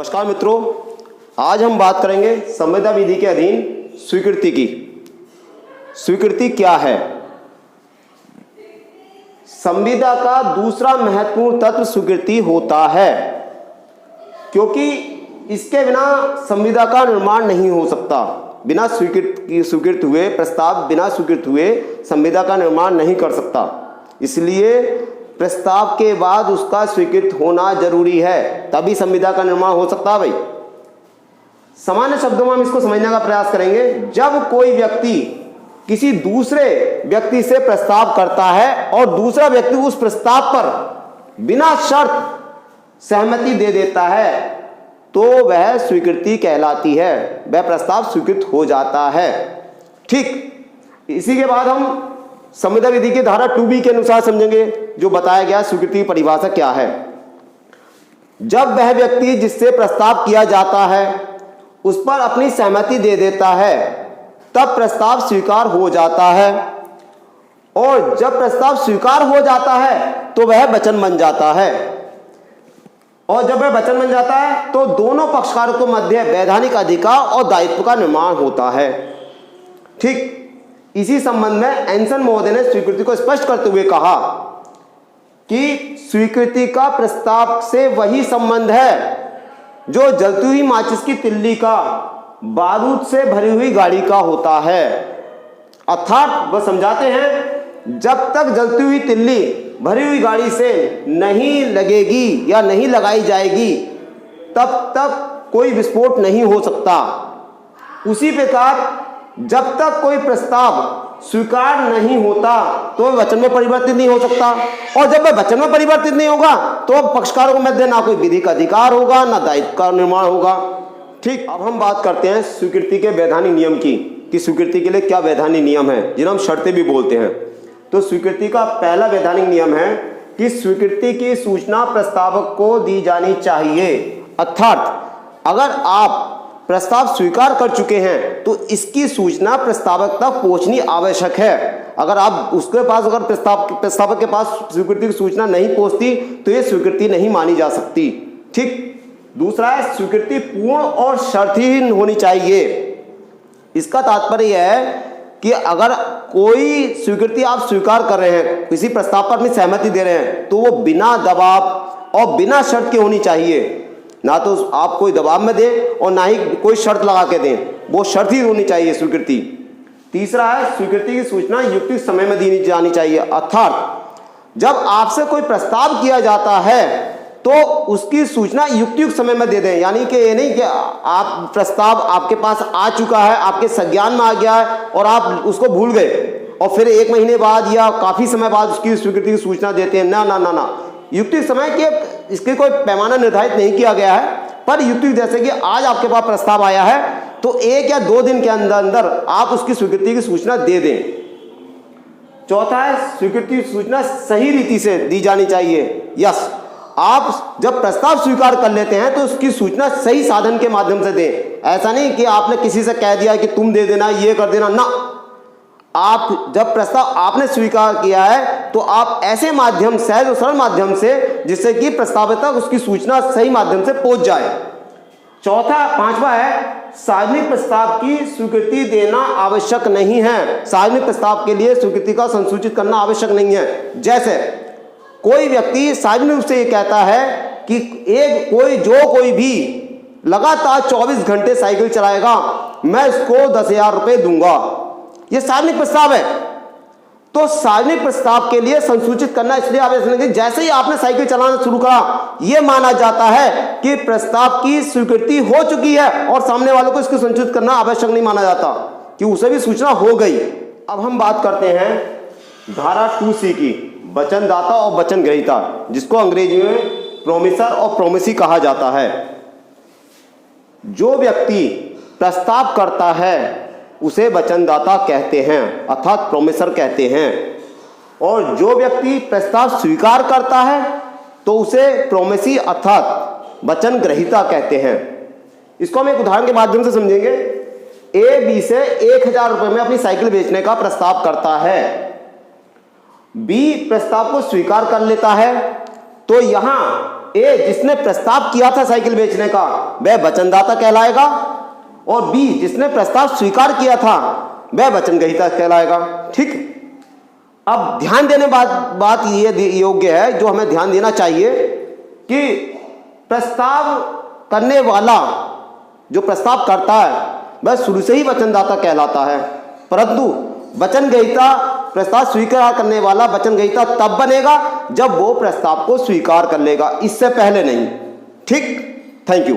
नमस्कार मित्रों, आज हम बात करेंगे संविदा विधि के अधीन स्वीकृति की। स्वीकृति क्या है? संविदा का दूसरा महत्वपूर्ण तत्व स्वीकृति होता है, क्योंकि इसके बिना संविदा का निर्माण नहीं हो सकता। बिना स्वीकृत हुए प्रस्ताव बिना स्वीकृत हुए संविदा का निर्माण नहीं कर सकता। इसलिए प्रस्ताव के बाद उसका स्वीकृत होना जरूरी है, तभी संविदा का निर्माण हो सकता है। भाई सामान्य शब्दों में हम इसको समझने का प्रयास करेंगे। जब कोई व्यक्ति किसी दूसरे व्यक्ति से प्रस्ताव करता है और दूसरा व्यक्ति उस प्रस्ताव पर बिना शर्त सहमति दे देता है, तो वह स्वीकृति कहलाती है, वह प्रस्ताव स्वीकृत हो जाता है। ठीक इसी के बाद हम संविदा विधि की धारा 2B के अनुसार समझेंगे, जो बताया गया स्वीकृति की परिभाषा क्या है। जब वह व्यक्ति जिससे प्रस्ताव किया जाता है उस पर अपनी सहमति दे देता है, तब प्रस्ताव स्वीकार हो जाता है, और जब प्रस्ताव स्वीकार हो जाता है तो वह वचन बन जाता है, और जब वह वचन बन जाता है तो दोनों पक्षकारों के मध्य वैधानिक अधिकार और दायित्व का निर्माण होता है। ठीक इसी संबंध में एंसन महोदय ने स्वीकृति को स्पष्ट करते हुए कहा कि स्वीकृति का प्रस्ताव से वही संबंध है जो जलती हुई माचिस की तिल्ली का बारूद से भरी हुई गाड़ी का होता है। अर्थात वह समझाते हैं, जब तक जलती हुई तिल्ली भरी हुई गाड़ी से नहीं लगेगी या नहीं लगाई जाएगी, तब तक कोई विस्फोट नहीं हो सकता। उसी प्रकार जब तक कोई प्रस्ताव स्वीकार नहीं होता तो वह वचन में परिवर्तित नहीं हो सकता, और जब वह वचन में परिवर्तित नहीं होगा तो पक्षकारों के मध्य ना कोई विधिक अधिकार होगा, ना दायित्व का निर्माण होगा। ठीक, अब हम बात करते हैं स्वीकृति के वैधानिक नियम की, कि स्वीकृति के लिए क्या वैधानिक नियम है, जिन्हें हम शर्तें भी बोलते हैं। तो स्वीकृति का पहला वैधानिक नियम है कि स्वीकृति की सूचना प्रस्तावक को दी जानी चाहिए। अर्थात अगर आप प्रस्ताव स्वीकार कर चुके हैं तो इसकी सूचना प्रस्तावक तक पहुंचनी आवश्यक है। अगर आप उसके पास अगर प्रस्तावक के पास स्वीकृति की सूचना नहीं पहुंचती तो यह स्वीकृति नहीं मानी जा सकती। ठीक, दूसरा है स्वीकृति पूर्ण और शर्तहीन होनी चाहिए। इसका तात्पर्य है कि अगर कोई स्वीकृति आप स्वीकार कर रहे हैं, किसी प्रस्ताव पर अपनी सहमति दे रहे हैं, तो वो बिना दबाव और बिना शर्त के होनी चाहिए। ना तो आप कोई दबाव में दें और ना ही कोई शर्त लगा के दें, वो शर्त ही होनी चाहिए स्वीकृति। तीसरा है स्वीकृति की सूचना युक्त समय में दी जानी चाहिए। अर्थात जब आपसे कोई प्रस्ताव किया जाता है तो उसकी सूचना युक्त समय में दे दें। यानी कि ये नहीं कि आप प्रस्ताव आपके पास आ चुका है, आपके संज्ञान में आ गया है और आप उसको भूल गए और फिर 1 महीने बाद या काफी समय बाद उसकी स्वीकृति की सूचना देते हैं। ना ना ना ना, युक्त समय के इसके कोई पैमाना निर्धारित नहीं किया गया है, पर युक्त जैसे कि आज आपके पास प्रस्ताव आया है तो 1 या 2 दिन के अंदर अंदर आप उसकी स्वीकृति की सूचना दे दें। चौथा है स्वीकृति की सूचना सही रीति से दी जानी चाहिए। यस, आप जब प्रस्ताव स्वीकार कर लेते हैं तो उसकी सूचना सही साधन के माध्यम से दें। ऐसा नहीं कि आपने किसी से कह दिया कि तुम दे देना, ये कर देना। ना, आप जब प्रस्ताव आपने स्वीकार किया है तो आप ऐसे माध्यम, सहज और सरल माध्यम से, जिससे कि प्रस्तावित तक उसकी सूचना सही माध्यम से पहुंच जाए। पांचवा है सार्वजनिक प्रस्ताव की स्वीकृति देना आवश्यक नहीं है। सार्वजनिक प्रस्ताव के लिए स्वीकृति का संसूचित करना आवश्यक नहीं है। जैसे कोई व्यक्ति सार्वजनिक रूप से ये कहता है कि कोई भी लगातार 24 घंटे साइकिल चलाएगा, मैं इसको 10,000 रुपये दूंगा। यह सार्वजनिक प्रस्ताव है। तो सार्वजनिक प्रस्ताव के लिए संसूचित करना इसलिए आवश्यक नहीं कि जैसे ही आपने साइकिल चलाना शुरू करा, यह माना जाता है कि प्रस्ताव की स्वीकृति हो चुकी है और सामने वालों को इसको संसूचित करना आवश्यक नहीं माना जाता, कि उसे भी सूचना हो गई। अब हम बात करते हैं धारा 2C की, वचनदाता और वचन ग्रहीता, जिसको अंग्रेजी में प्रोमिसर और प्रोमिसी कहा जाता है। जो व्यक्ति प्रस्ताव करता है उसे वचनदाता कहते हैं, अर्थात प्रोमिसर कहते हैं, और जो व्यक्ति प्रस्ताव स्वीकार करता है तो उसे प्रोमिसी अर्थात वचन ग्रहीता कहते हैं। इसको हम एक उदाहरण के माध्यम से समझेंगे। ए बी से 1,000 रुपए में अपनी साइकिल बेचने का प्रस्ताव करता है। बी प्रस्ताव को स्वीकार कर लेता है, तो यहां ए जिसने प्रस्ताव किया था साइकिल बेचने का वह वचनदाता कहलाएगा, और बी जिसने प्रस्ताव स्वीकार किया था वह वचनग्रहीता कहलाएगा। ठीक, अब ध्यान देने बात ये योग्य है, जो हमें ध्यान देना चाहिए कि प्रस्ताव करने वाला जो प्रस्ताव करता है वह शुरू से ही वचनदाता कहलाता है, परंतु वचनग्रहीता, प्रस्ताव स्वीकार करने वाला वचनग्रहीता तब बनेगा जब वो प्रस्ताव को स्वीकार कर लेगा, इससे पहले नहीं। ठीक, थैंक यू।